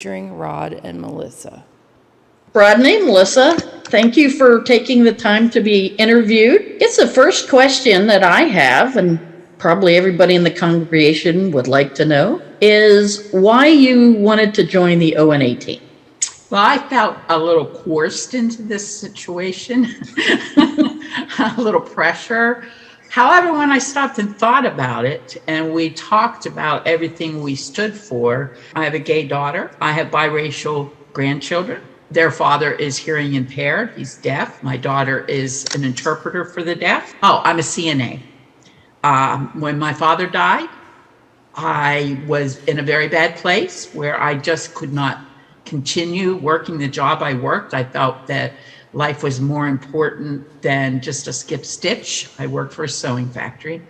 featuring Rod and Melissa. Rodney, Melissa, thank you for taking the time to be interviewed. It's the first question that I have, and probably everybody in the congregation would like to know, is why you wanted to join the ONA team. Well, I felt a little coerced into this situation, a little pressure. However, when I stopped and thought about it and we talked about everything we stood for, I have a gay daughter. I have biracial grandchildren. Their father is hearing impaired. He's deaf. My daughter is an interpreter for the deaf. Oh, I'm a CNA. When my father died, I was in a very bad place where I just could not continue working the job I worked. I felt that life was more important than just a skip stitch. I worked for a sewing factory.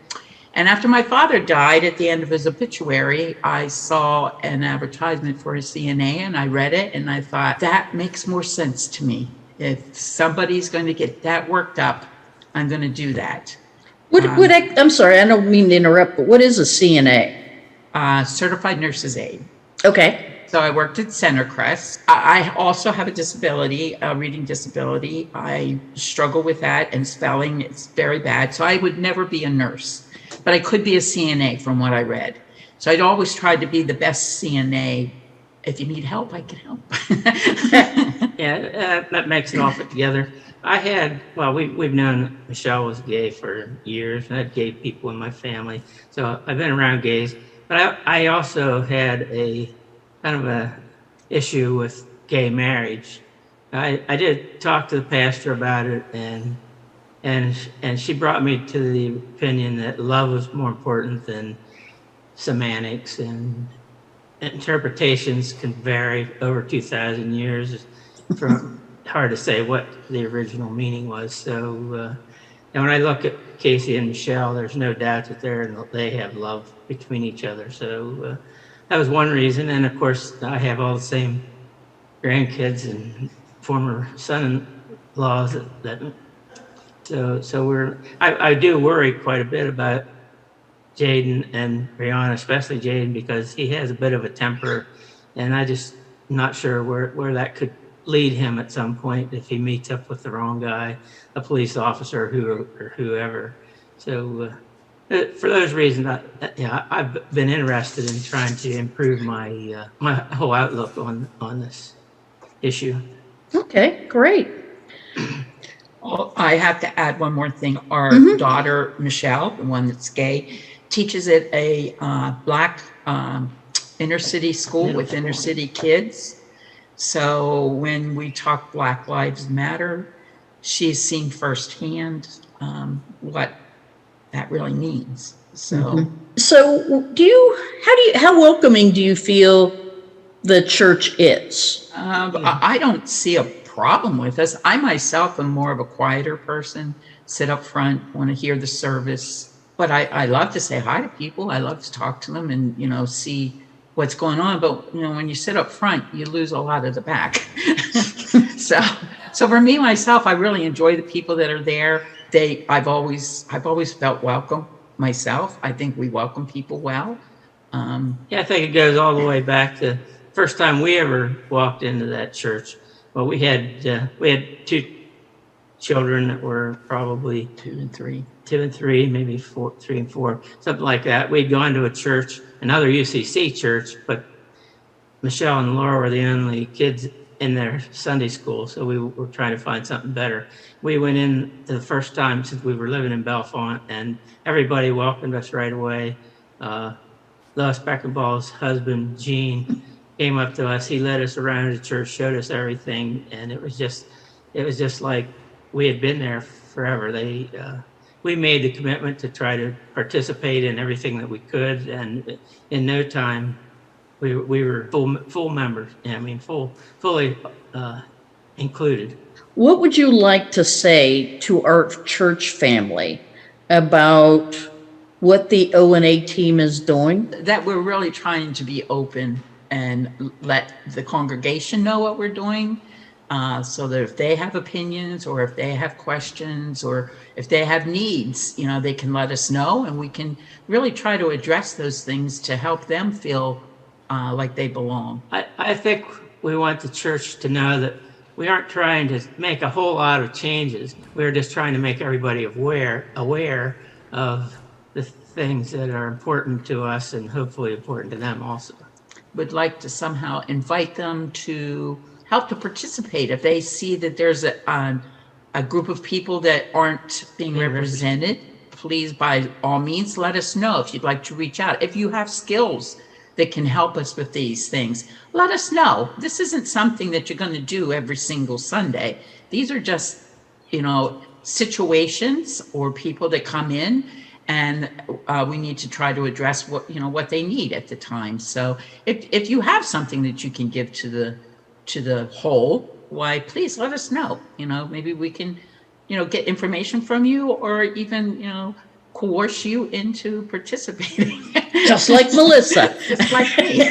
And after my father died, at the end of his obituary, I saw an advertisement for a CNA and I read it and I thought, that makes more sense to me. If somebody's going to get that worked up, I'm going to do that. I'm sorry, I don't mean to interrupt, but what is a CNA? Certified Nurse's Aide. Okay. So I worked at Centercrest. I also have a disability, a reading disability. I struggle with that, and spelling, it's very bad. So I would never be a nurse, but I could be a CNA from what I read. So I'd always tried to be the best CNA. If you need help, I can help. Yeah, that makes it all put together. We've known Michelle was gay for years. I had gay people in my family. So I've been around gays, but I also had a kind of a issue with gay marriage. I did talk to the pastor about it, and she brought me to the opinion that love was more important than semantics, and interpretations can vary over 2,000 years. From hard to say what the original meaning was. So, and when I look at Casey and Michelle, there's no doubt that they have love between each other. So that was one reason. And of course, I have all the same grandkids and former son-in-laws I do worry quite a bit about Jaden and Brianna, especially Jaden, because he has a bit of a temper, and I just not sure where that could lead him at some point if he meets up with the wrong guy, a police officer or whoever. So for those reasons, I've been interested in trying to improve my my whole outlook on this issue. Okay, great. I have to add one more thing. Our daughter, Michelle, the one that's gay, teaches at a Black inner city school with inner city kids. So when we talk Black Lives Matter, she's seen firsthand what that really means. So, how welcoming do you feel the church is? I don't see a problem with us. I myself am more of a quieter person, sit up front, want to hear the service, but I love to say hi to people. I love to talk to them and, see what's going on. But, when you sit up front, you lose a lot of the back. So for me, myself, I really enjoy the people that are there. I've always felt welcome myself. I think we welcome people well. I think it goes all the way back to the first time we ever walked into that church. Well, we had two children that were probably 2 and 3, maybe 3 and 4, something like that. We'd gone to a church, another UCC church, but Michelle and Laura were the only kids in their Sunday school, so we were trying to find something better. We went in the first time since we were living in Bellefonte, and everybody welcomed us right away. Lois Beckenbaugh's husband, Gene, came up to us. He led us around the church, showed us everything, and it was just like we had been there forever. We made the commitment to try to participate in everything that we could, and in no time, we were full members. Fully included. What would you like to say to our church family about what the ONA team is doing? That we're really trying to be open and let the congregation know what we're doing, so that if they have opinions or if they have questions or if they have needs, they can let us know, and we can really try to address those things to help them feel like they belong. I think we want the church to know that we aren't trying to make a whole lot of changes. We're just trying to make everybody aware of the things that are important to us and hopefully important to them also. Would like to somehow invite them to help to participate. If they see that there's a group of people that aren't being represented, please, by all means, let us know. If you'd like to reach out, if you have skills that can help us with these things, let us know. This isn't something that you're going to do every single Sunday. These are just, situations or people that come in, and we need to try to address what they need at the time. So if you have something that you can give to the whole, why, please let us know. Maybe we can, get information from you, or even, coerce you into participating. Just like Melissa. Just like me.